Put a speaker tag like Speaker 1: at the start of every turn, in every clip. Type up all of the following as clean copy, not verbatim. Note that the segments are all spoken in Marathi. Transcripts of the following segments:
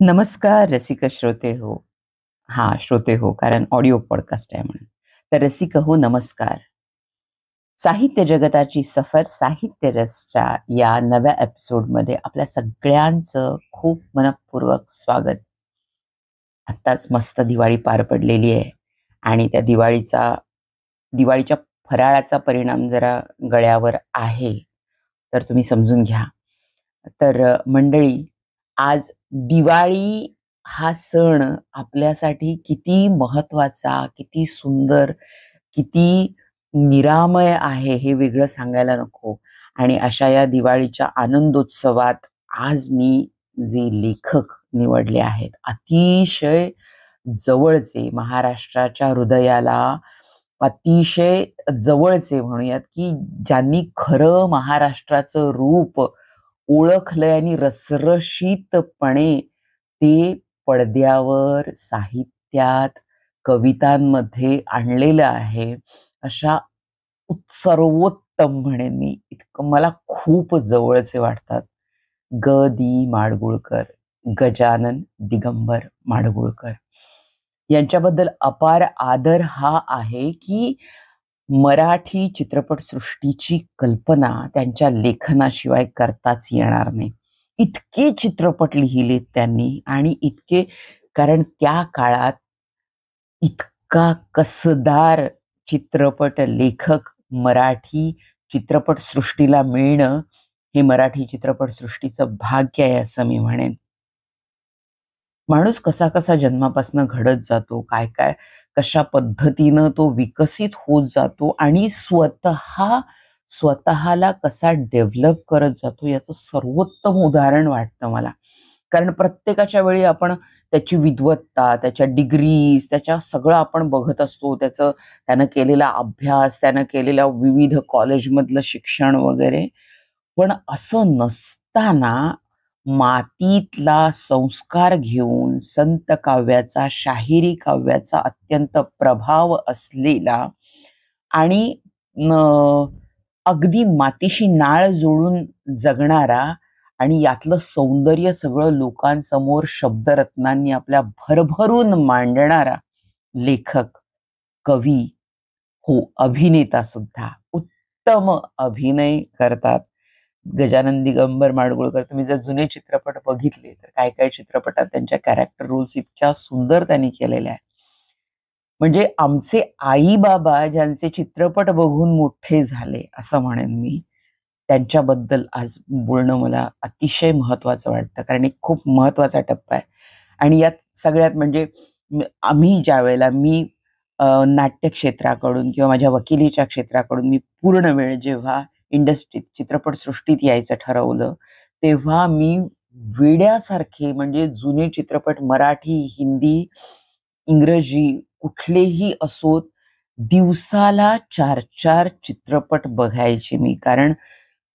Speaker 1: नमस्कार रसिक श्रोते हो. हां, श्रोते हो, कारण ऑडिओ पॉडकास्ट आहे म्हणून. तर रसिक हो, नमस्कार. साहित्य जगताची सफर साहित्य रसच्या या नव्या एपिसोडमध्ये आपल्या सगळ्यांचं खूप मनःपूर्वक स्वागत. आत्ताच मस्त दिवाळी पार पडलेली आहे आणि त्या दिवाळीच्या फराळाचा परिणाम जरा गळ्यावर आहे, तर तुम्ही समजून घ्या. तर मंडळी, आज दिवाळी हा सण आपल्यासाठी किती महत्वाचा, किती सुंदर, किती निरामय आहे हे वेगळं सांगायला नको. आणि अशा या दिवाळीच्या आनंदोत्सवात आज मी जे लेखक निवडले आहेत, अतिशय जवळचे, महाराष्ट्राच्या हृदयाला अतिशय जवळचे म्हणूयात, की ज्यांनी खरं महाराष्ट्राचं रूप ओळखलंय आणि रसरशीतपणे ते पडद्यावर, साहित्यात, कवितांमध्ये आणलेलं आहे. अशा सर्वोत्तम म्हणेन मी, इतकं मला खूप जवळचे वाटतात. दी माडगुळकर, गजानन दिगंबर माडगुळकर यांच्याबद्दल अपार आदर हा आहे, की मराठी चित्रपटसृष्टीची कल्पना त्यांच्या लेखनाशिवाय करताच येणार नाही. इतके चित्रपट लिहिलेत त्यांनी आणि इतके, कारण त्या काळात इतका कसदार चित्रपट लेखक मराठी चित्रपटसृष्टीला मिळणं हे मराठी चित्रपटसृष्टीचं भाग्य आहे असं मी म्हणेन. माणूस कसा कसा जन्मापासून घडत जातो, काय काय कशा पद्धतीनं तो विकसित होत जातो आणि स्वतःला कसा डेव्हलप करत जातो याचं सर्वोत्तम उदाहरण वाटतं मला. कारण प्रत्येकाच्या वेळी आपण त्याची विद्वत्ता, त्याच्या डिग्रीज, त्याच्या सगळं आपण बघत असतो. त्यानं केलेला अभ्यास, त्यानं केलेल्या विविध कॉलेजमधलं शिक्षण वगैरे. पण असं नसताना मातीतला संस्कार घेऊन संत काव्याचा, शाहिरी काव्याचा अत्यंत प्रभाव असलेला आणि अगदी मातीशी नाळ जोडून जगणारा आणि यातलं सौंदर्य सगळं लोकांसमोर शब्दरत्नांनी आपल्या भरभरून मांडणारा लेखक, कवी, हो, अभिनेता सुद्धा. उत्तम अभिनय करतात गजानन दिगंबर माडगुळकर. तुम्ही जर जुने चित्रपट बघितले तर काय काय चित्रपटात त्यांच्या कॅरेक्टर रोल्स इतक्या सुंदर त्यांनी केलेल्या आहे. म्हणजे आमचे आई बाबा ज्यांचे चित्रपट बघून मोठे झाले असं म्हणेन मी, त्यांच्याबद्दल आज बोलणं मला अतिशय महत्वाचं वाटतं. कारण एक खूप महत्वाचा टप्पा आहे. आणि यात सगळ्यात म्हणजे आम्ही ज्या वेळेला मी नाट्य क्षेत्राकडून किंवा माझ्या वकिलीच्या क्षेत्राकडून मी पूर्ण वेळ जेव्हा इंडस्ट्रीत, चित्रपटसृष्टीत यायचं ठरवलं, तेव्हा मी वेड्यासारखे, म्हणजे जुने चित्रपट मराठी, हिंदी, इंग्रजी कुठलेही असोत, दिवसाला 4-4 चित्रपट बघायचे मी. कारण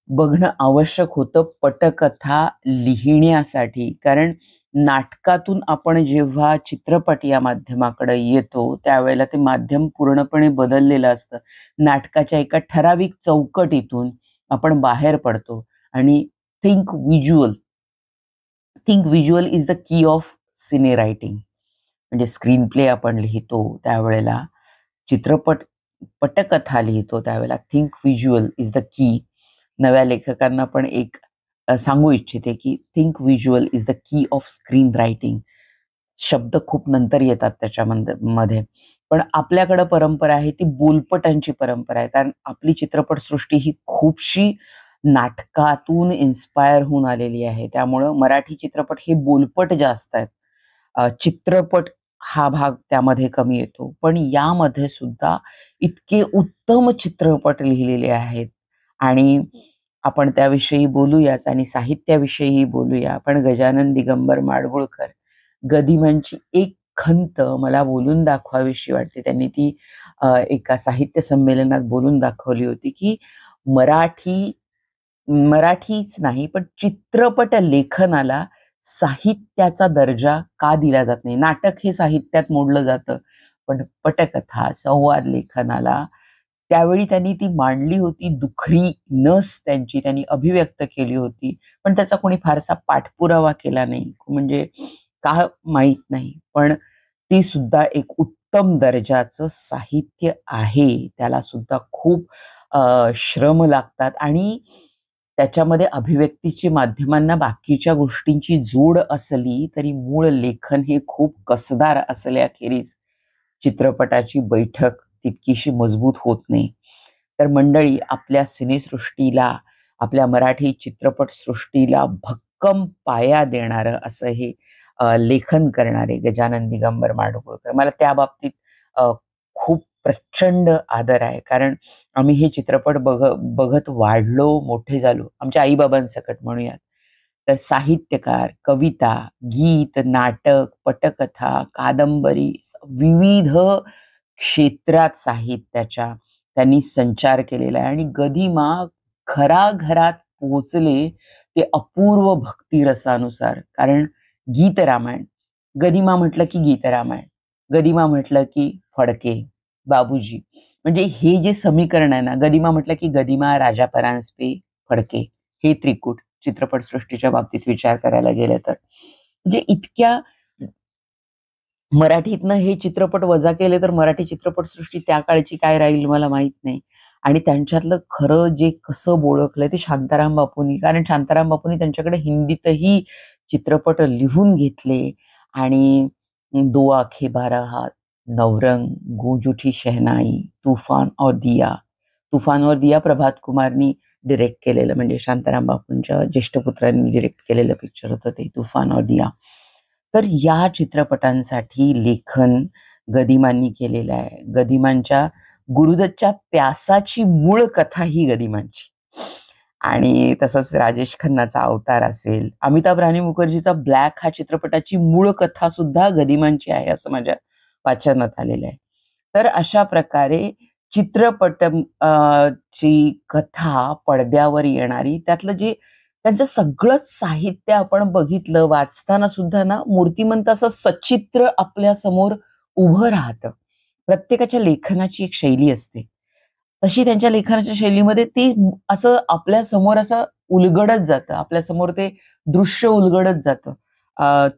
Speaker 1: बघणं आवश्यक होतं पटकथा लिहिण्यासाठी. कारण नाटकातून आपण जेव्हा चित्रपट या माध्यमाकडे येतो त्यावेळेला ते माध्यम पूर्णपणे बदललेलं असतं. नाटकाच्या एका ठराविक चौकटीतून आपण बाहेर पडतो आणि think visual is the key of cine writing. म्हणजे स्क्रीन प्ले आपण लिहितो त्यावेळेला, चित्रपट पटकथा लिहितो त्यावेळेला think visual is the key. नव्या लेखकांना पण एक सांगू इच्छिते की think visual is the key of screen writing. शब्द खूप नंतर येतात त्याच्यामध्ये, पण आपल्याकडं परंपरा आहे ती बोलपटांची परंपरा आहे. कारण आपली चित्रपटसृष्टी ही खूपशी नाटकातून इन्स्पायर होऊन आलेली आहे. त्यामुळं मराठी चित्रपट हे बोलपट जास्त आहेत, चित्रपट हा भाग त्यामध्ये कमी येतो. पण यामध्ये सुद्धा इतके उत्तम चित्रपट लिहिलेले आहेत आणि आपण त्याविषयी बोलूयाच आणि साहित्याविषयी बोलूया. पण गजानन दिगंबर माडगुळकर, गदिमांची एक खंत मला बोलून दाखवावीशी वाटते. त्यांनी ती एका साहित्य संमेलनात बोलून दाखवली होती, की मराठीच नाही पण चित्रपट लेखनाला साहित्याचा दर्जा का दिला जात नाही. नाटक हे साहित्यात मोडलं जातं, पण पटकथा, संवाद लेखनाला त्यावेळी त्यांनी ती मांडली होती. दुखरी नस त्यांनी अभिव्यक्त केली होती, पण त्याचा कोणी फारसा पाठपुरावा केला नाही. म्हणजे का माहीत नाही, पण ती सुद्धा एक उत्तम दर्जाचं साहित्य आहे. त्याला सुद्धा खूप श्रम लागतात आणि त्याच्यामध्ये अभिव्यक्तीची माध्यमांना बाकीच्या गोष्टींची जोड असली तरी मूळ लेखन हे खूप कसदार असल्याखेरीज चित्रपटाची बैठक तितकीशी मजबूत होत नाही. तर मंडळी, आपल्या सिनेसृष्टीला, आपल्या मराठी चित्रपट सृष्टीला भक्कम पाया देणारं असं हे लेखन करणारे गजानन दिगंबर माडगूळकर, मला त्या बाबतीत खूप प्रचंड आदर आहे. कारण आम्ही हे चित्रपट बघत वाढलो, मोठे झालो, आमच्या आईबाबांसकट म्हणूयात. तर साहित्यकार, कविता, गीत, नाटक, पटकथा, कादंबरी, विविध क्षेत्रात साहित्याच्या त्यांनी संचार केलेला आहे. आणि गदिमा घराघरात पोहोचले ते अपूर्व भक्तिरसानुसार. कारण गीत रामायण, गदिमा म्हटलं की गीत रामायण, गदिमा म्हटलं की फडके, बाबूजी, म्हणजे हे जे समीकरण आहे ना, गदिमा म्हटलं की गदिमा, राजा परांजपे, फडके, हे त्रिकूट चित्रपटसृष्टीच्या बाबतीत विचार करायला गेलं तर, म्हणजे इतक्या मराठीतनं हे चित्रपट वजा केले तर मराठी चित्रपटसृष्टी त्या काळची काय राहील मला माहित नाही. आणि त्यांच्यातलं खरं जे कसं ओळखलंय ते शांताराम बापूंनी. कारण शांताराम बापूंनी त्यांच्याकडे हिंदीतही चित्रपट लिहून घेतले. आणि दो आंखें बारह हात, नवरंग, गूंज उठी शहनाई, तूफान और दिया. तूफान और दिया प्रभात कुमारनी डिरेक्ट केलेलं, म्हणजे शांताराम बापूंच्या ज्येष्ठ पुत्रांनी डिरेक्ट केलेलं पिक्चर होतं ते तूफान और दिया. तर या चित्रपटांसाठी लेखन गदिमांनी केलेलं आहे. गदिमांच्या गुरुदत्तच्या प्यासाची मूळ कथा ही गदिमांची. आणि तसंच राजेश खन्नाचा अवतार असेल, अमिताभ राणी मुखर्जीचा ब्लॅक हा चित्रपटाची मूळ कथा सुद्धा गदिमांची आहे असं माझ्या वाचनात आलेलं आहे. तर अशा प्रकारे चित्रपट ची कथा पडद्यावर येणारी, त्यातलं जे त्यांचं सगळंच साहित्य आपण बघितलं वाचताना सुद्धा ना, मूर्तिमंत असं सचित्र आपल्या समोर उभं राहतं. प्रत्येकाच्या लेखनाची एक शैली असते, तशी त्यांच्या लेखनाच्या शैलीमध्ये ते असं आपल्या समोर असं उलगडत जातं, आपल्या समोर ते दृश्य उलगडत जातं.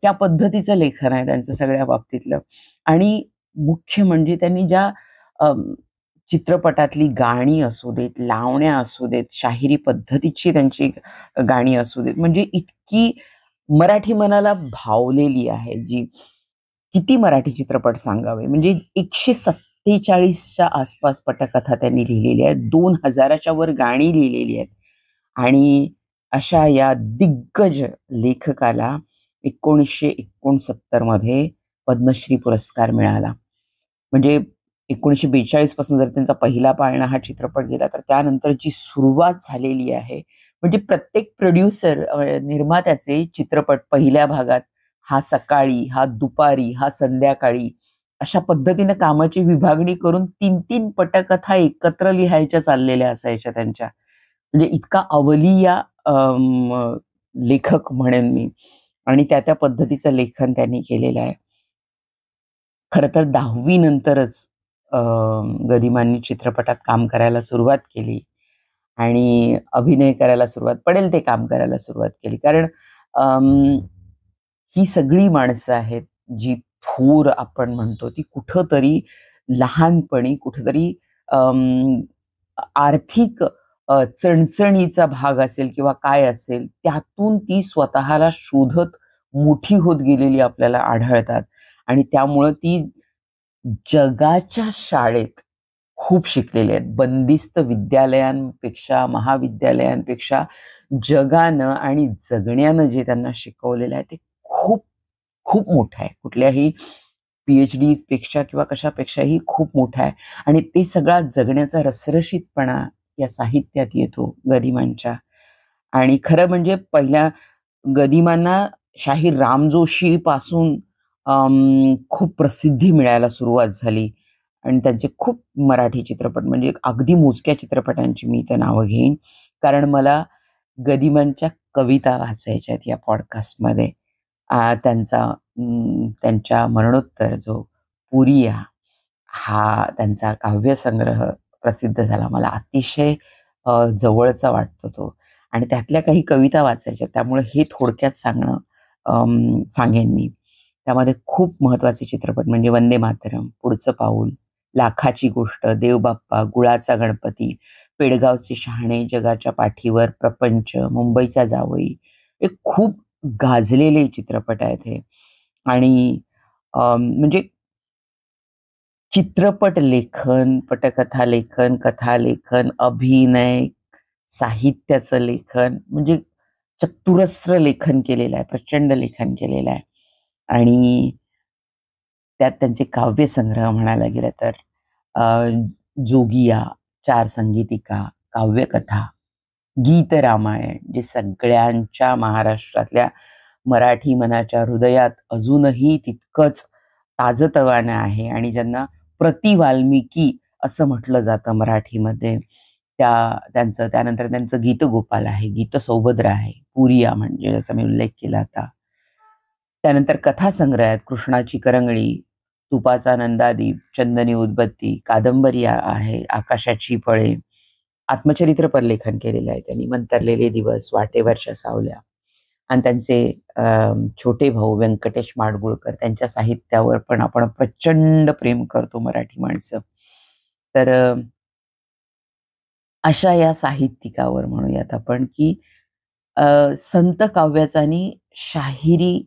Speaker 1: त्या पद्धतीचं लेखन आहे त्यांचं सगळ्या बाबतीतलं. आणि मुख्य म्हणजे त्यांनी ज्या चित्रपटातली गाणी असू देत, लावण्या असू देत, शाहिरी पद्धतीची त्यांची गाणी असू देत, म्हणजे इतकी मराठी मनाला भावलेली आहे जी. किती मराठी चित्रपट सांगावे, म्हणजे 147च्या आसपास पटकथा त्यांनी लिहिलेली आहे, 2000च्या वर गाणी लिहिलेली आहेत. आणि अशा या दिग्गज लेखकाला 1969 मध्ये पद्मश्री पुरस्कार मिळाला. म्हणजे 1942 पासून जर त्यांचा पहिला पाळणा हा चित्रपट गेला, तर त्यानंतरची सुरुवात झालेली आहे. म्हणजे प्रत्येक प्रोड्युसर, निर्मात्याचे चित्रपट पहिल्या भागात, हा सकाळी, हा दुपारी, हा संध्याकाळी, अशा पद्धतीने कामाची विभागणी करून 3-3 पटकथा एकत्र लिहायच्या चाललेल्या असायच्या त्यांच्या. म्हणजे इतका अवलिया लेखक म्हणेन मी. आणि त्या पद्धतीचं लेखन त्यांनी केलेलं आहे. खरं तर 10वी नंतरच गदिमांनी चित्रपटात काम करायला सुरुवात केली आणि अभिनय करायला सुरुवात, पडेल ते काम करायला सुरुवात केली. कारण ही सगळी माणसं आहेत जी थोर आपण म्हणतो, ती कुठंतरी लहानपणी कुठंतरी आर्थिक चणचणीचा भाग असेल किंवा काय असेल, त्यातून ती स्वतःला शोधत मोठी होत गेलेली आपल्याला आढळतात. आणि त्यामुळं ती जगाच्या शाळेत खूप शिकलेले आहेत. बंदिस्त विद्यालयांपेक्षा, महाविद्यालयांपेक्षा जगानं आणि जगण्यानं जे त्यांना शिकवलेलं आहे ते खूप खूप मोठं आहे. कुठल्याही PhD पेक्षा किंवा कशापेक्षाही खूप मोठा आहे. आणि ते सगळा जगण्याचा रसरशीतपणा या साहित्यात येतो गदिमांच्या. आणि खरं म्हणजे पहिल्या गदिमांना शाहीर राम जोशी पासून खूप प्रसिद्धी मिळायला सुरुवात झाली. आणि त्यांचे खूप मराठी चित्रपट, म्हणजे अगदी मोजक्या चित्रपटांची मी इथं नावं घेईन, कारण मला गदिमांच्या कविता वाचायच्या आहेत या पॉडकास्टमध्ये. त्यांच्या मरणोत्तर जो पुरिया हा त्यांचा काव्यसंग्रह प्रसिद्ध झाला, मला अतिशय जवळचा वाटतो तो. आणि त्यातल्या काही कविता वाचायच्या, त्यामुळे हे थोडक्यात सांगेन मी. त्यामध्ये खूप महत्वाचे चित्रपट म्हणजे वंदे मातरम, पुढचं पाऊल, लाखाची गोष्ट, देवबाप्पा, गुळाचा गणपती, पेडगावचे शहाणे, जगाच्या पाठीवर, प्रपंच, मुंबईचा जावई, हे खूप गाजलेले चित्रपट आहेत हे. आणि म्हणजे चित्रपट लेखन, पटकथा लेखन, कथा लेखन, अभिनय, साहित्याचं लेखन म्हणजे चतुरस्र लेखन केलेलं आहे, प्रचंड लेखन केलेलं आहे. आणि त्यात त्यांचे काव्यसंग्रह म्हणायला गेलं तर अ, जोगिया, चार संगीतिका, काव्यकथा, गीत रामायण जे सगळ्यांच्या महाराष्ट्रातल्या मराठी मनाच्या हृदयात अजूनही तितकंच ताजतवानं आहे आणि ज्यांना प्रति वाल्मिकी असं म्हटलं जातं मराठीमध्ये. त्यांचं त्यानंतर त्यांचं गीतगोपाल आहे, गीतसौभद्र आहे, पुरिया म्हणजे ज्याचा मी उल्लेख केला आता. त्यानंतर कथासंग्रह आहेत, कृष्णाची करंगळी, तुपाचा नंदादीप, चंदनी उदबत्ती, कादंबरी आहे, आकाशाची फळे, आत्मचरित्रपर लेखन केलेलं आहे त्यांनी, मंतरलेले दिवस, वाटेवरच्या सावल्या. आणि त्यांचे छोटे भाऊ व्यंकटेश माडगुळकर त्यांच्या साहित्यावर पण आपण प्रचंड प्रेम करतो मराठी माणसं. तर अशा या साहित्यिकावर म्हणूयात आपण की संत काव्याचा आणि शाहिरी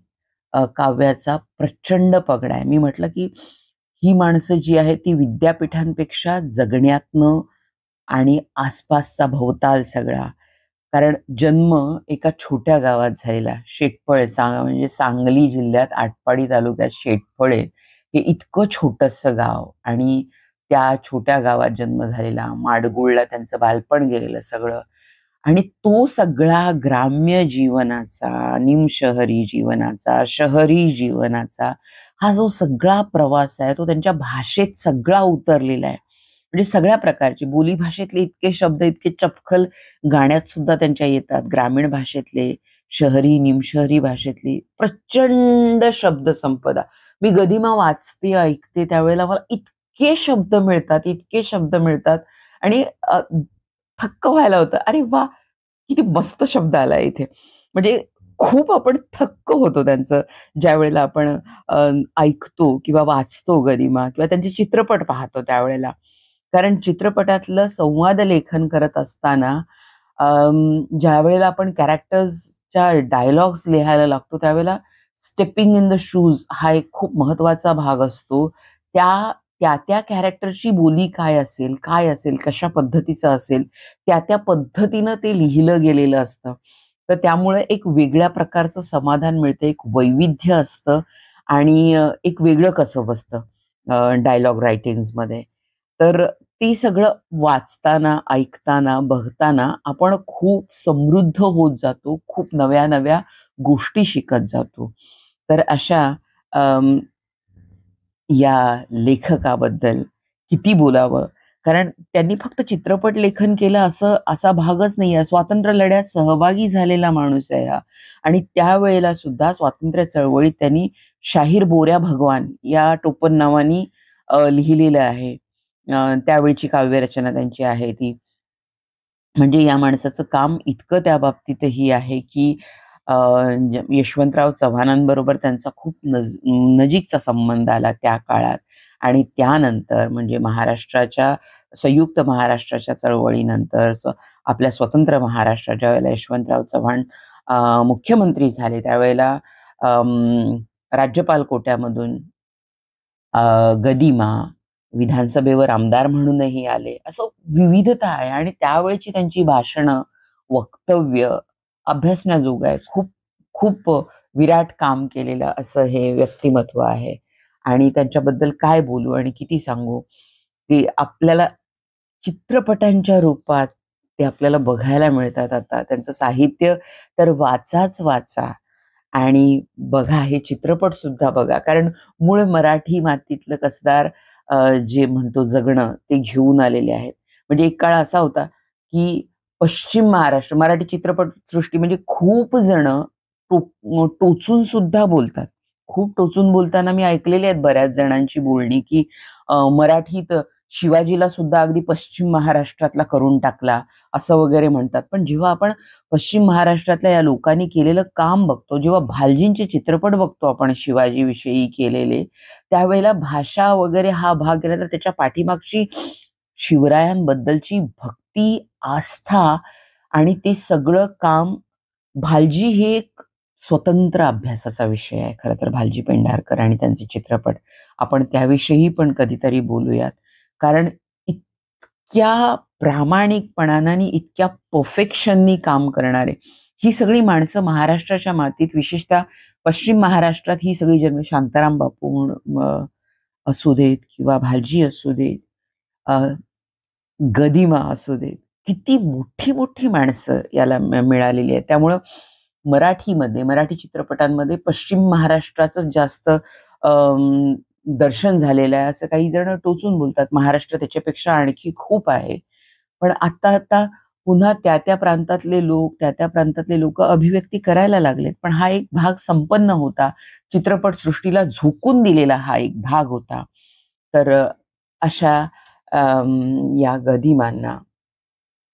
Speaker 1: काव्याचा प्रचंड पगडा आहे. मी म्हटलं की ही माणसं जी आहेत ती विद्यापीठांपेक्षा जगण्यातनं आणि आसपासचा भोवताल सगळा, कारण जन्म एका छोट्या गावात झालेला शेटफळ म्हणजे सांगली जिल्ह्यात आटपाडी तालुक्यात शेटफळ हे इतकं छोटंसं गाव आणि त्या छोट्या गावात जन्म झालेला, माडगुळला त्यांचं बालपण गेलेलं सगळं आणि तो सगळा ग्राम्य जीवनाचा, निमशहरी जीवनाचा, शहरी जीवनाचा हा जो सगळा प्रवास आहे तो त्यांच्या भाषेत सगळा उतरलेला आहे. म्हणजे सगळ्या प्रकारचे बोली भाषेतले इतके शब्द इतके चपखल गाण्यात सुद्धा त्यांच्या येतात. ग्रामीण भाषेतले, शहरी, निमशहरी भाषेतली प्रचंड शब्दसंपदा. मी गदिमा वाचते, ऐकते त्यावेळेला मला इतके शब्द मिळतात, इतके शब्द मिळतात आणि थक्क व्हायला होतं. अरे वाह! किती मस्त शब्द आलाय इथे. म्हणजे खूप आपण थक्क होतो त्यांचं ज्यावेळेला आपण ऐकतो किंवा वाचतो गदिमा किंवा त्यांचे चित्रपट पाहतो त्यावेळेला. कारण चित्रपटातलं संवाद लेखन करत असताना ज्यावेळेला आपण कॅरेक्टर्सच्या डायलॉग्स लिहायला लागतो त्यावेळेला स्टेपिंग इन द शूज हा एक खूप महत्वाचा भाग असतो. त्या कॅरेक्टरची बोली काय असेल, कशा पद्धतीचं असेल, त्या पद्धतीनं ते लिहिलं गेलेलं असतं. तर त्यामुळे एक वेगळ्या प्रकारचं समाधान मिळतं, एक वैविध्य असतं आणि एक वेगळं कसब असतं डायलॉग रायटिंग्समध्ये. तर ते सगळं वाचताना, ऐकताना, बघताना आपण खूप समृद्ध होत जातो, खूप नव्या-नव्या गोष्टी शिकत जातो. तर अशा अं, या लेखकाबद्दल किती बोलावं? कारण त्यांनी फक्त चित्रपट लेखन केलं असा भागच नाहीये. स्वातंत्र्य लढ्यात सहभागी झालेला माणूस आहे हा आणि त्यावेळेला सुद्धा स्वातंत्र्य चळवळीत त्यांनी शाहीर बोऱ्या भगवान या टोपण नावानी लिहिलेलं आहे. त्यावेळची काव्यरचना त्यांची आहे ती. म्हणजे या माणसाचं काम इतकं त्या बाबतीतही आहे की अ, यशवंतराव चव्हाणांबरोबर त्यांचा खूप नजीकचा संबंध आला त्या काळात आणि त्यानंतर म्हणजे संयुक्त महाराष्ट्राच्या चळवळीनंतर आपल्या स्वतंत्र महाराष्ट्रात ज्यावेळेला यशवंतराव चव्हाण मुख्यमंत्री झाले त्यावेळेला राज्यपाल कोट्यामधून गदिमा विधानसभेवर आमदार म्हणूनही आले. असं विविधता आहे आणि त्यावेळची त्यांची भाषणं, वक्तव्य अभ्यासण्याजोगं आहे. खूप खूप विराट काम केलेलं असं हे व्यक्तिमत्व आहे आणि त्यांच्याबद्दल काय बोलू आणि किती सांगू? ते आपल्याला चित्रपटांच्या रूपात ते आपल्याला बघायला मिळतात आता. त्यांचं साहित्य तर वाचा आणि बघा, हे चित्रपट सुद्धा बघा. कारण मूळ मराठी मातीतलं कसदार जे म्हणतो जगणं ते घेऊन आलेले आहेत. म्हणजे एक काळ असा होता, की पश्चिम महाराष्ट्र मराठी चित्रपटसृष्टी म्हणजे खूप जण टोचून सुद्धा बोलतात. खूप टोचून बोलताना मी ऐकलेले आहेत बऱ्याच जणांची बोलणी, की मराठीत शिवाजीला सुद्धा अगदी पश्चिम महाराष्ट्रातला करून टाकला असं वगैरे म्हणतात. पण जेव्हा आपण पश्चिम महाराष्ट्रातल्या या लोकांनी केलेलं काम बघतो, जेव्हा भालजींचे चित्रपट बघतो आपण शिवाजीविषयी केलेले, त्यावेळेला भाषा वगैरे हा भाग गेला तर त्याच्या पाठीमागची शिवरायांबद्दलची भक्ती, आस्था आणि ते सगळं काम, भालजी हे एक स्वतंत्र अभ्यासाचा विषय आहे खरं तर, भालजी पेंढारकर आणि त्यांचे चित्रपट. आपण त्याविषयी पण कधीतरी बोलूयात. कारण इतक्या प्रामाणिकपणाने आणि इतक्या परफेक्शननी काम करणारे ही सगळी माणसं महाराष्ट्राच्या मातीत, विशेषतः पश्चिम महाराष्ट्रात ही सगळी जन्म, शांताराम बापू असू देत किंवा भालजी असू देत, गदिमा असू देत, किती मोठी मोठी माणसं याला मिळालेली आहे. त्यामुळं मराठी चित्रपटांमध्ये पश्चिम महाराष्ट्राचं जास्त दर्शन झालेलं आहे असं काही जण टोचून बोलतात. महाराष्ट्र त्याच्यापेक्षा आणखी खूप आहे. पण आता पुन्हा त्या प्रांतातले लोक अभिव्यक्ती करायला लागलेत. पण हा एक भाग संपन्न होता, चित्रपट सृष्टीला झोकून दिलेला हा एक भाग होता. तर अशा या गदिमांना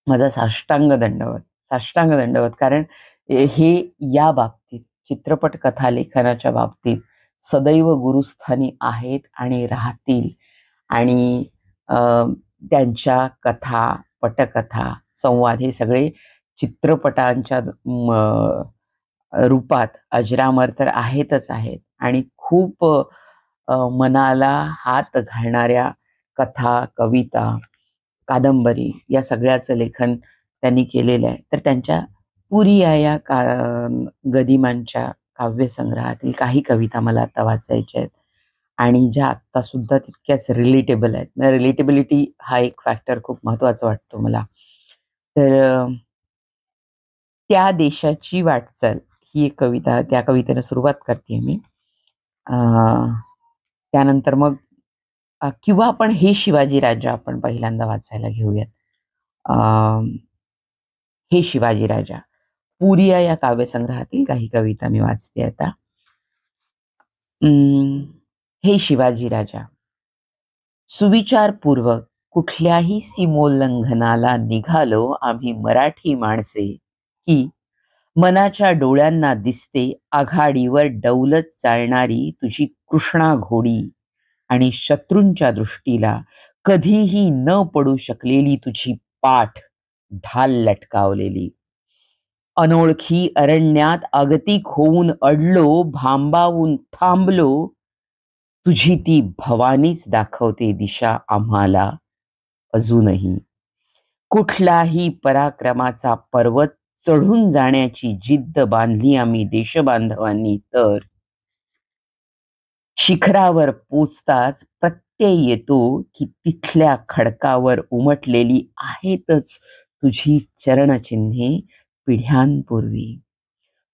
Speaker 1: माझा साष्टांग दंडवत. कारण हे या बाबतीत, चित्रपट कथा लेखनाच्या बाबतीत सदैव गुरुस्थानी आहेत आणि राहतील. आणि त्यांच्या कथा, पटकथा, संवाद हे सगळे चित्रपटांच्या रूपात अजरामर तर आहेतच आहेत. आणि खूप मनाला हात घालणाऱ्या कथा, कविता, कादंबरी या सगळ्याचं लेखन त्यांनी केलेलं आहे. तर त्यांच्या पुरिया या गदिमांच्या काव्यसंग्रहातील काही कविता मला आता वाचायच्या आहेत आणि ज्या आत्ता सुद्धा तितक्याच रिलेटेबल आहेत. रिलेटेबिलिटी हा एक फॅक्टर खूप महत्वाचा वाटतो मला. तर त्या देशाची वाटचाल ही एक कविता, त्या कवितेनं सुरुवात करते मी. त्यानंतर मग किंवा आपण हे शिवाजी राजा आपण पहिल्यांदा वाचायला घेऊयात. हे शिवाजी राजा, पुरिया या काव्यसंग्रहातील काही कविता मी वाचते आता. हे शिवाजी राजा, सुविचारपूर्वक कुठल्याही सीमोल्लंघनाला निघालो आम्ही मराठी माणसे, की मनाच्या डोळ्यांना दिसते आघाडीवर डौलत चालणारी तुझी कृष्णा घोडी आणि शत्रूंच्या दृष्टीला कधीही न पडू शकलेली तुझी पाठ ढाल लटकावलेली. अनोळखी अरण्यात आगतिक होऊन अडलो, भांबावून थांबलो, तुझी ती भवानीच दाखवते दिशा आम्हाला अजूनही. कुठलाही पराक्रमाचा पर्वत चढून जाण्याची जिद्द बांधली आम्ही देशबांधवांनी, तर शिखरावर पोचताच प्रत्यय येतो की तिथल्या खडकावर उमटलेली आहेतच तुझी चरणचिन्हे पिढ्यांपूर्वी.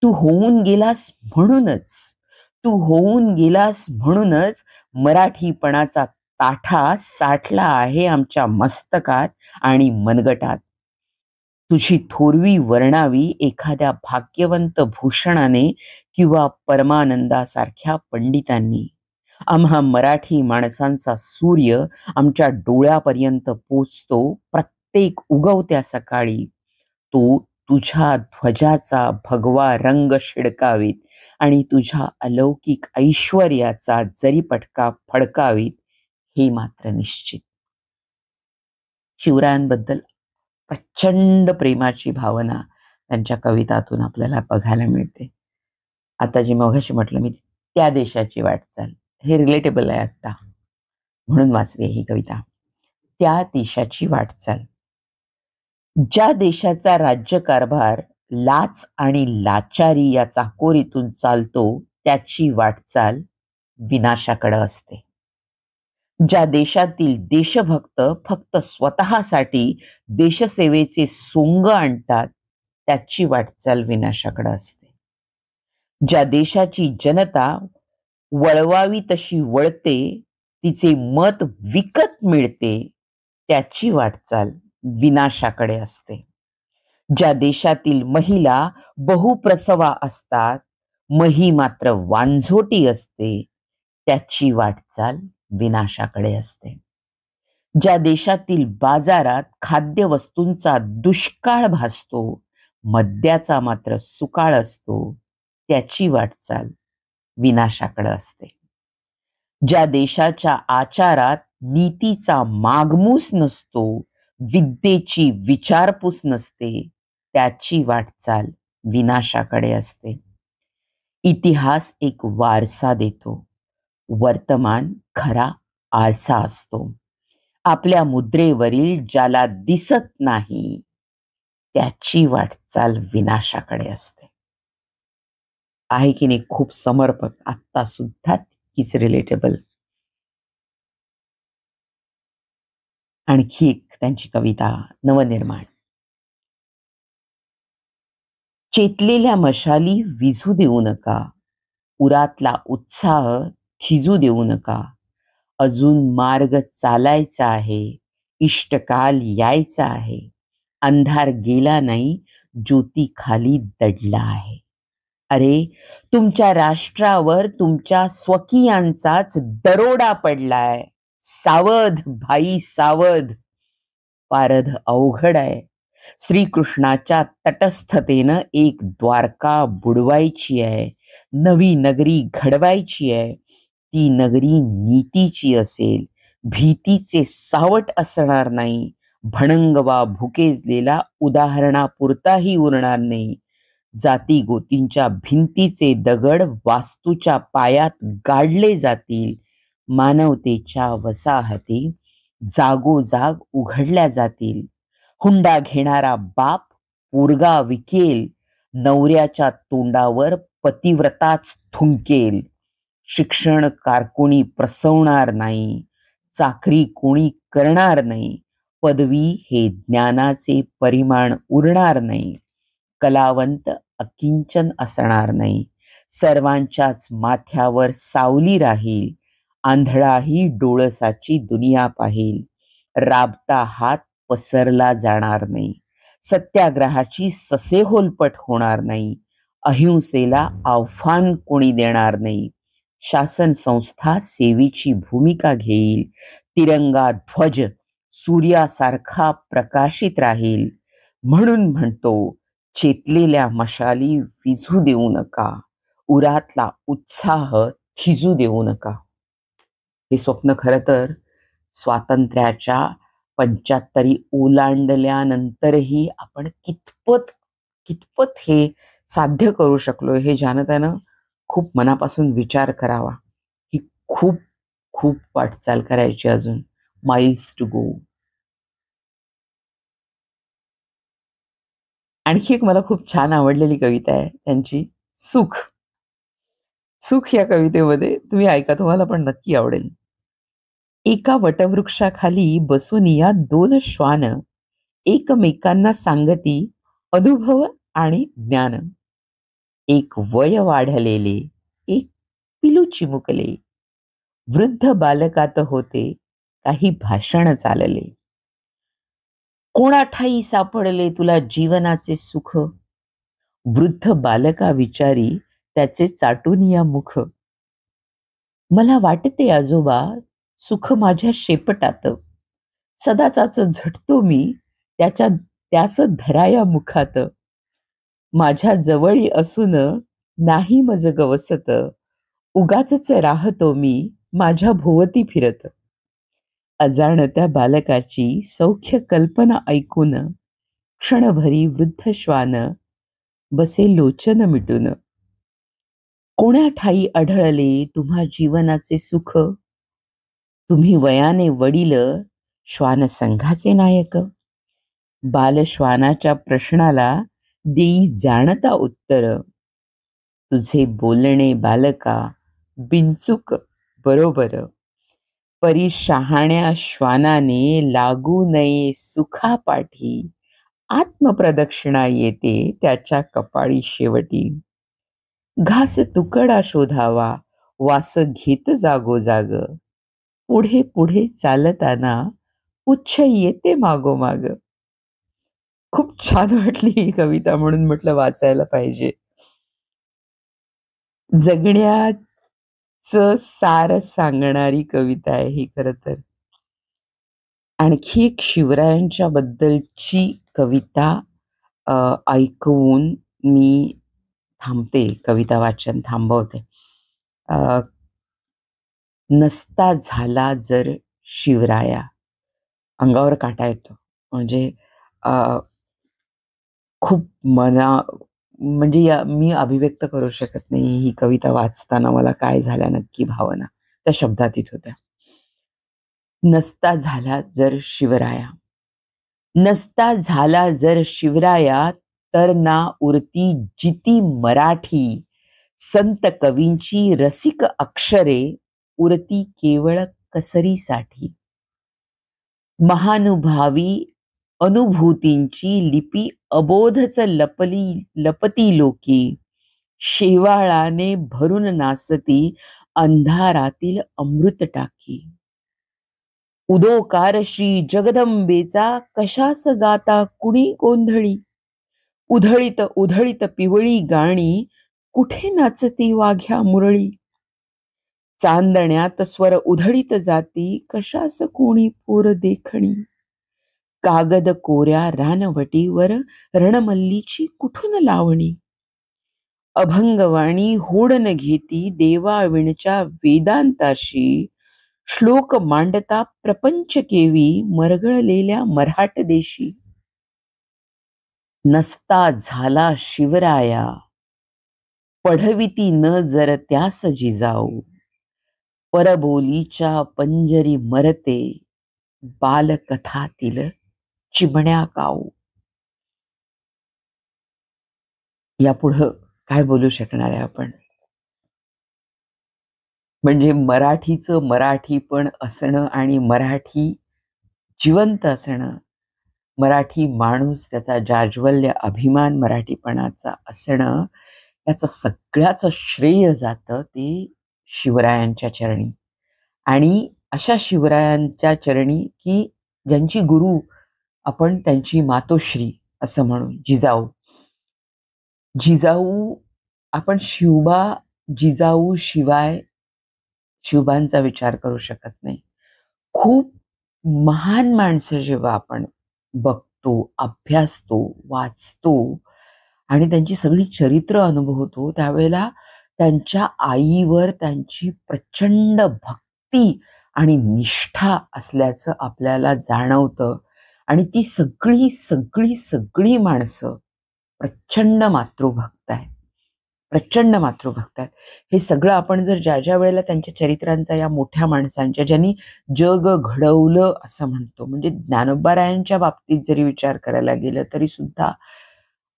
Speaker 1: तू होऊन गेलास म्हणूनच मराठीपणाचा ताठा साठला आहे आमच्या मस्तकात आणि मनगटात. तुझी थोरवी वर्णावी एखाद्या भाग्यवंत भूषणाने किंवा परमानंदासारख्या पंडितांनी. आम्हा मराठी माणसांचा सूर्य आमच्या डोळ्यापर्यंत पोचतो प्रत्येक उगवत्या सकाळी. तो तुझ्या ध्वजाचा भगवा रंग शिडकावीत आणि तुझ्या अलौकिक ऐश्वर्याचा जरीपटका फडकावीत, हे मात्र निश्चित. शिवरायांबद्दल प्रचंड प्रेमाची भावना त्यांच्या कवितातून आपल्याला बघायला मिळते. आता जी मगाशी म्हटलं मी, त्या देशाची वाटचाल, हे रिलेटेबल आहे आता, म्हणून वाचते ही कविता. त्या देशाची वाटचाल. ज्या देशाचा राज्यकारभार लाच आणि लाचारी या चाकोरीतून चालतो, त्याची वाटचाल विनाशाकडे असते. ज्या देशातील देशभक्त फक्त स्वतःसाठी देशसेवेचे सोंग आणतात, त्याची वाटचाल विनाशाकडे असते. ज्या देशाची जनता वळवावी तशी वळते, तिचे मत विकत मिळते, त्याची वाटचाल विनाशाकडे असते. ज्या देशातील महिला बहुप्रसवा असतात, मही मात्र वांझोटी असते, त्याची वाटचाल विनाशाकडे असते. ज्या देशातील बाजारात खाद्यवस्तूंचा दुष्काळ भासतो, मद्याचा मात्र सुकाळ असतो, त्याची वाटचाल विनाशाकडे असते. ज्या देशाच्या आचारात नीतीचा मागमूस नसतो, विद्येची विचारपूस नसते, त्याची वाटचाल विनाशाकडे असते. इतिहास एक वारसा देतो, वर्तमान खरा आरसा असतो. आपल्या मुद्रेवरील ज्याला दिसत नाही, त्याची वाटचाल विनाशाकडे असते. आहे की नाही खूप समर्पक, आत्ता सुद्धा तितकीच रिलेटेबल. आणखी एक त्यांची कविता, नवनिर्माण. चेतलेल्या मशाली विझू देऊ नका, उरातला उत्साह थिजू देऊ नका. अजून मार्ग चालायचा आहे, इष्टकाल यायचा आहे. अंधार गेला नाही, ज्योती खाली दडला आहे. अरे, तुमच्या राष्ट्रावर तुमच्या स्वकीयांचाच दरोडा पडलाय. सावध भाई सावध, पारध अवघड आहे. श्रीकृष्णाच्या तटस्थतेनं एक द्वारका बुडवायची आहे. नवी नगरी घडवायची आहे. ती नगरी नीतीची असेल, भीतीचे सावट असणार नाही. भणंगवा भुकेजलेला उदाहरणापुरताही उरणार नाही. जाती गोतींच्या भिंतीचे दगड वास्तूच्या पायात गाडले जातील. मानवतेच्या वसाहती जागोजाग उघडल्या जातील. हुंडा घेणारा बाप पोरगा विकेल, नवऱ्याच्या तोंडावर पतिव्रताच थुंकेल. शिक्षण कारकुनी प्रसवणार नाही, चाकरी कोणी करणार नाही. पदवी हे ज्ञानाचे परिमाण उरणार नाही. कलावंत अकिंचन असणार नाही. सर्वांच्याच माथ्यावर सावली राहील. आंधळाही डोळसाची दुनिया पाहील. राबता हात पसरला जाणार नाही. सत्याग्रहाची ससेहोलपट होणार नाही. अहिंसेला आव्हान कोणी देणार नाही. शासन संस्था सेवेची भूमिका घेईल. तिरंगा ध्वज सूर्यासारखा प्रकाशित राहील. म्हणून म्हणतो, चेतलेल्या मशाली विझू देऊ नका, उरातला उत्साह थिजू देऊ नका. हे स्वप्न खरं तर स्वातंत्र्याच्या 75 ओलांडल्यानंतरही आपण कितपत कितपत हे साध्य करू शकलो, हे जनतेनं खूप मनापासून विचार करावा. ही खूप खूप वाटचाल करायची अजून, माइल्स टू गो. आणखी एक मला खूप छान आवडलेली कविता आहे त्यांची, सुख. सुख या कवितेमध्ये तुम्ही ऐका, तुम्हाला पण नक्की आवडेल. एका वटवृक्षाखाली बसून या दोन श्वान, एकमेकांना सांगती अनुभव आणि ज्ञान. एक वय वाढलेले, एक पिलू चिमुकले. वृद्ध बालकात होते काही भाषण चालले. कोणाठाई सापडले तुला जीवनाचे सुख, वृद्ध बालका विचारी त्याचे चाटून या मुख. मला वाटते आजोबा सुख माझ्या शेपटात, सदाचाच झटतो मी त्यास धराया मुखात. माझ्या जवळी असून नाही मज गवसत, उगाचच राहतो मी माझ्या भोवती फिरत. अजाणत्या बालकाची सौख्य कल्पना ऐकून, क्षणभरी वृद्ध श्वान बसे लोचन मिटून. कोण्या ठाई आढळले तुम्हा जीवनाचे सुख, तुम्ही वयाने वडील श्वान संघाचे नायक. बालश्वानाच्या प्रश्नाला देई जाणता उत्तर, तुझे बोलणे बालका बिनचूक बरोबर. परी शहाण्या श्वानाने लागू नये सुखापाठी, आत्मप्रदक्षिणा येते त्याच्या कपाळी शेवटी. घास तुकडा शोधावा वास घेत जागोजाग, पुढे पुढे चालताना पुच्छ येते मागोमाग. खूप छान वाटली ही कविता, म्हणून म्हटलं वाचायला पाहिजे. जगण्याचं सार सांगणारी कविता आहे ही खरं तर. आणखी एक शिवरायांच्या बद्दलची कविता ऐकवून मी थांबते, कविता वाचन थांबवते. नसता झाला जर शिवराया, अंगावर काटा येतो. म्हणजे खूप म्हणजे मी अभिव्यक्त करू शकत नाही ही कविता वाचताना मला काय झाल्या नक्की भावना त्या शब्दातीत होत्या. नसता झाला जर शिवराया, नसता झाला जर शिवराया, तर ना उरती जिती मराठी. संत कवींची रसिक अक्षरे उरती केवळ कसरीसाठी. महानुभावी अनुभूतींची लिपी अबोधच लपती लोकी. शेवाळाने भरून नासती अंधारातील अमृत टाकी. उदोकार श्री जगदंबेचा कशाच गाता कुणी गोंधळी. उधळीत उधळीत पिवळी गाणी कुठे नाचती वाघ्या मुरळी. चांदण्यात स्वर उधळीत जाती कशास कोणी पूर देखणी. कागद कोऱ्या रानवटीवर रणमल्लीची कुठून लावणी. अभंगवाणी होडन घेती देवाविणच्या वेदांताशी. श्लोक मांडता प्रपंच केवी मरगळलेल्या मराठ देशी. नसता झाला शिवराया, पढविती न जर त्यास जिजाऊ. परबोलीच्या पंजरी मरते बालकथातील चिमण्या काऊ. यापुढं काय बोलू शकणार आहे आपण. म्हणजे मराठीचं मराठी पण असणं आणि मराठी जिवंत असणं, मराठी माणूस त्याचा जाज्वल्य अभिमान मराठीपणाचा असणं, त्याचं सगळ्याच श्रेय जातं ते शिवरायांच्या चरणी. आणि अशा शिवरायांच्या चरणी की ज्यांची गुरु आपण त्यांची मातोश्री असं म्हणू, जिजाऊ. जिजाऊ आपण शिवबा जिजाऊ शिवाय शिवबांचा विचार करू शकत नाही. खूप महान माणसं जेव्हा आपण बघतो, अभ्यासतो, वाचतो आणि त्यांची सगळी चरित्र अनुभवतो, त्यावेळेला त्यांच्या आईवर त्यांची प्रचंड भक्ती आणि निष्ठा असल्याचं आपल्याला जाणवतं. आणि ती सगळी सगळी सगळी माणसं प्रचंड मातृभक्त आहेत, प्रचंड मातृभक्त आहेत. हे सगळं आपण जर ज्या ज्या वेळेला त्यांच्या चरित्रांचा, या मोठ्या माणसांच्या ज्यांनी जग घडवलं असं म्हणतो, म्हणजे ज्ञानोबारायांच्या बाबतीत जरी विचार करायला गेलं तरी सुद्धा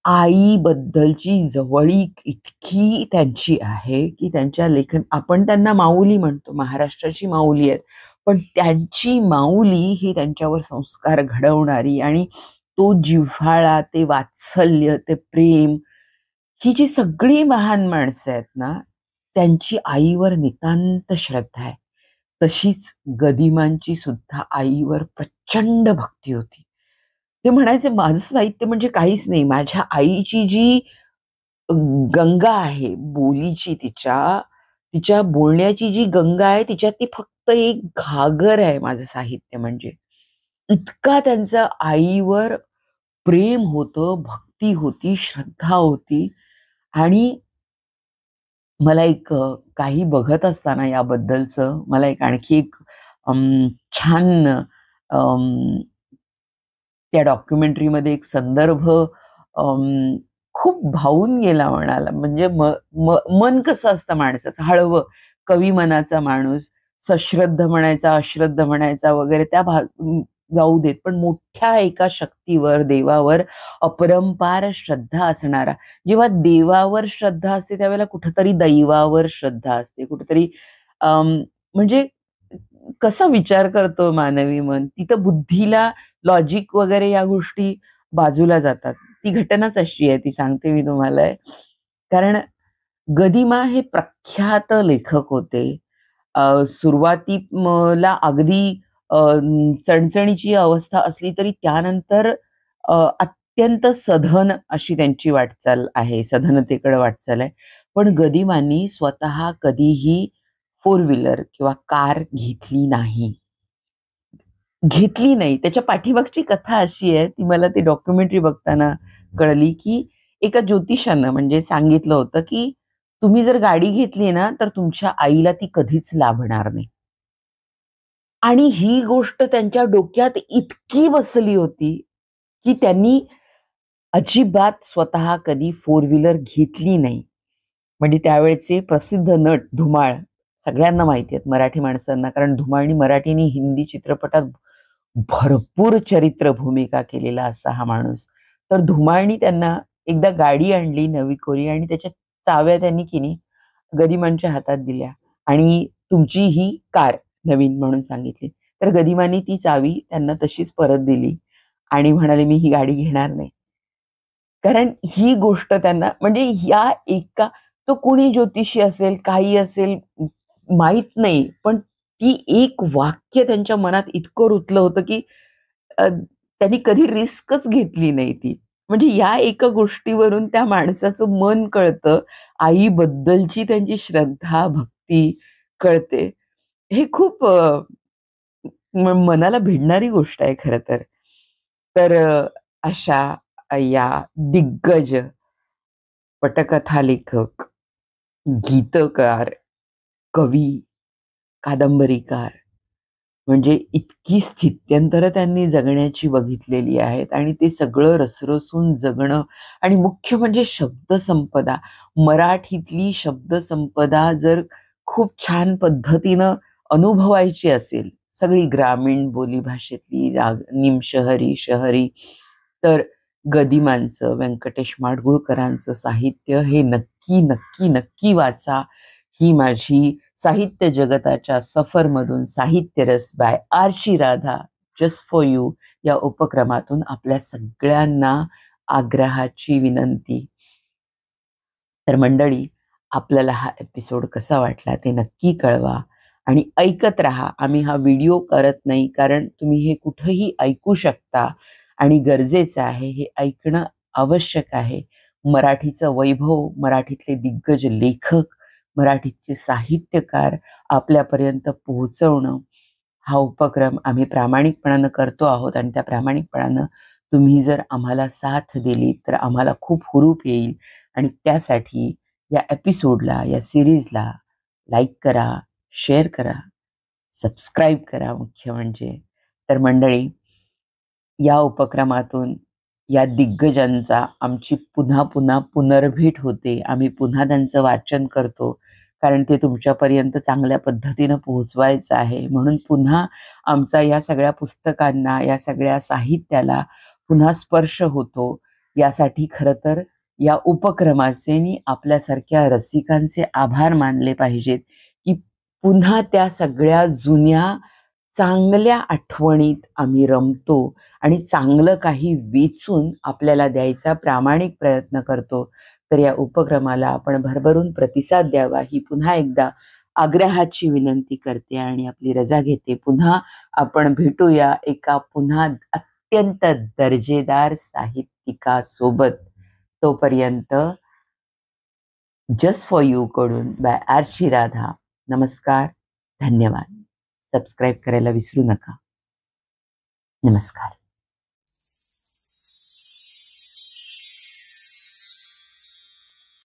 Speaker 1: आईबद्दलची जवळीक इतकी त्यांची आहे की त्यांच्या लेखन, आपण त्यांना माऊली म्हणतो, महाराष्ट्राची माऊली आहेत, पण त्यांची माऊली ही त्यांच्यावर संस्कार घडवणारी आणि तो जिव्हाळा, ते वात्सल्य, ते प्रेम, ही जी सगळी महान माणसं आहेत ना, त्यांची आईवर नितांत श्रद्धा आहे. तशीच गदिमांची सुद्धा आईवर प्रचंड भक्ती होती. ते म्हणायचे माझं साहित्य म्हणजे काहीच नाही, माझ्या आईची जी गंगा आहे बोलीची, तिच्या बोलण्याची जी गंगा आहे, तिच्यात ती फक्त एक घागर आहे माझं साहित्य म्हणजे. इतका त्यांचं आईवर प्रेम होतं, भक्ती होती, श्रद्धा होती. आणि मला एक काही बघत असताना याबद्दलचं मला एक आणखी एक छान त्या डॉक्युमेंटरीमध्ये एक संदर्भ खूप भावून गेला म्हणाला. म्हणजे मन कसं असतं माणसाचं, हळवं, कवी मनाचा माणूस, सश्रद्ध म्हणायचा, अश्रद्ध म्हणायचा वगैरे त्या जाऊ देत, पण मोठ्या एका शक्तीवर, देवावर अपरंपार श्रद्धा असणारा. जेव्हा देवावर श्रद्धा असते त्यावेळेला कुठंतरी दैवावर श्रद्धा असते, कुठंतरी म्हणजे कसा विचार करतो मानवी मन, तिथं बुद्धीला, लॉजिक वगैरे या गोष्टी बाजूला जातात. ती घटनाच अशी आहे, ती सांगते मी तुम्हाला. कारण गदिमा हे प्रख्यात लेखक होते. सुरुवातीला अगदी चणचणीची अवस्था असली तरी त्यानंतर अत्यंत सधन अशी त्यांची वाटचाल आहे, सधनतेकडे वाटचाल आहे. पण गदिमांनी स्वतः कधीही फोर व्हीलर किंवा कार घेतली नाही. घेतली नाही. त्याच्या पाठीमागची कथा अशी आहे, ती मला ती डॉक्युमेंटरी बघताना कळली, की एका ज्योतिषानं म्हणजे सांगितलं होतं, की तुम्ही जर गाडी घेतली ना, तर तुमच्या आईला ती कधीच लाभणार नाही. आणि ही गोष्ट त्यांच्या डोक्यात इतकी बसली होती, की त्यांनी अजिबात स्वतः कधी फोर व्हीलर घेतली नाही. म्हणजे त्यावेळचे प्रसिद्ध नट धुमाळ सगळ्यांना माहिती आहेत मराठी माणसांना, कारण धुमाळनी मराठी आणि हिंदी चित्रपटात भरपूर चरित्र भूमिका केलेला असा हा माणूस. तर धुमाळनी त्यांना एकदा गाडी आणली नवी कोरी आणि त्याच्या चाव्या त्यांनी किनी गदिमांच्या हातात दिल्या आणि तुमची ही कार नवीन म्हणून सांगितली. तर गदिमांनी ती चावी त्यांना तशीच परत दिली आणि म्हणाले, "मी ही गाडी घेणार नाही." कारण ही गोष्ट त्यांना म्हणजे या एका तो कोणी ज्योतिषी असेल, काही असेल माहीत नाही. पण ती एक वाक्य त्यांच्या मनात इतकं रुतलं होतं, की त्यांनी कधी रिस्कच घेतली नाही ती. म्हणजे या एका गोष्टीवरून त्या माणसाचं मन कळतं. आईबद्दलची त्यांची श्रद्धा, भक्ती कळते. हे खूप मनाला भिडणारी गोष्ट आहे खरं तर. तर अशा या दिग्गज पटकथा लेखक, गीतकार, कवी, कादंबरीकार म्हणजे इतकी स्थित्यंतरं त्यांनी जगण्याची बघितलेली आहेत आणि ते सगळं रसरसून जगणं आणि मुख्य म्हणजे शब्दसंपदा. मराठीतली शब्दसंपदा जर खूप छान पद्धतीनं अनुभवायची असेल, सगळी ग्रामीण बोलीभाषेतली निमशहरी, शहरी, तर गदिमांचं, व्यंकटेश माडगूळकरांचं साहित्य हे नक्की, नक्की, नक्की वाचा. ही माझी साहित्य जगताच्या सफरमधून साहित्य रस by Aarshi Radha just for you या उपक्रमातून आपल्या सगळ्यांना आग्रहाची विनंती. तर मंडळी, आपल्याला हा एपिसोड कसा वाटला ते नक्की कळवा आणि ऐकत राहा. आम्ही हा व्हिडिओ करत नाही कारण तुम्ही हे कुठंही ऐकू शकता आणि गरजेचं आहे. हे ऐकणं आवश्यक आहे. मराठीचं वैभव, मराठीतले दिग्गज लेखक, मराठीचे साहित्यकार आपल्यापर्यंत पोहोचवणं हा उपक्रम आम्ही प्रामाणिकपणानं करतो आहोत आणि त्या प्रामाणिकपणानं तुम्ही जर आम्हाला साथ दिली तर आम्हाला खूप हुरूप येईल आणि त्यासाठी या एपिसोडला, या सिरीजला लाईक करा, शेअर करा, सबस्क्राईब करा मुख्य म्हणजे. तर मंडळी, या उपक्रमातून या दिग्गजांचा आमची पुन्हा पुन्हा पुनर्भेट होते. आम्ही पुन्हा त्यांचं वाचन करतो कारण ते तुमच्यापर्यंत चांगल्या पद्धतीनं पोहोचवायचं आहे. म्हणून पुन्हा आमचा या सगळ्या पुस्तकांना, या सगळ्या साहित्याला पुन्हा स्पर्श होतो. यासाठी खरं तर या उपक्रमाचे आणि आपल्यासारख्या रसिकांचे आभार मानले पाहिजेत, की पुन्हा त्या सगळ्या जुन्या चांगल्या आठवणीत आम्ही रमतो आणि चांगलं काही वेचून आपल्याला द्यायचा प्रामाणिक प्रयत्न करतो. तर या उपक्रमाला आपण भरभरून प्रतिसाद द्यावा ही पुन्हा एकदा आग्रहाची विनंती करते आणि आपली रजा घेते. पुन्हा आपण भेटूया एका पुन्हा अत्यंत दर्जेदार साहित्यिकासोबत. तोपर्यंत जस्ट फॉर यू कडून बाय आरची राधा नमस्कार, धन्यवाद. सबस्क्राईब करायला विसरू नका. नमस्कार.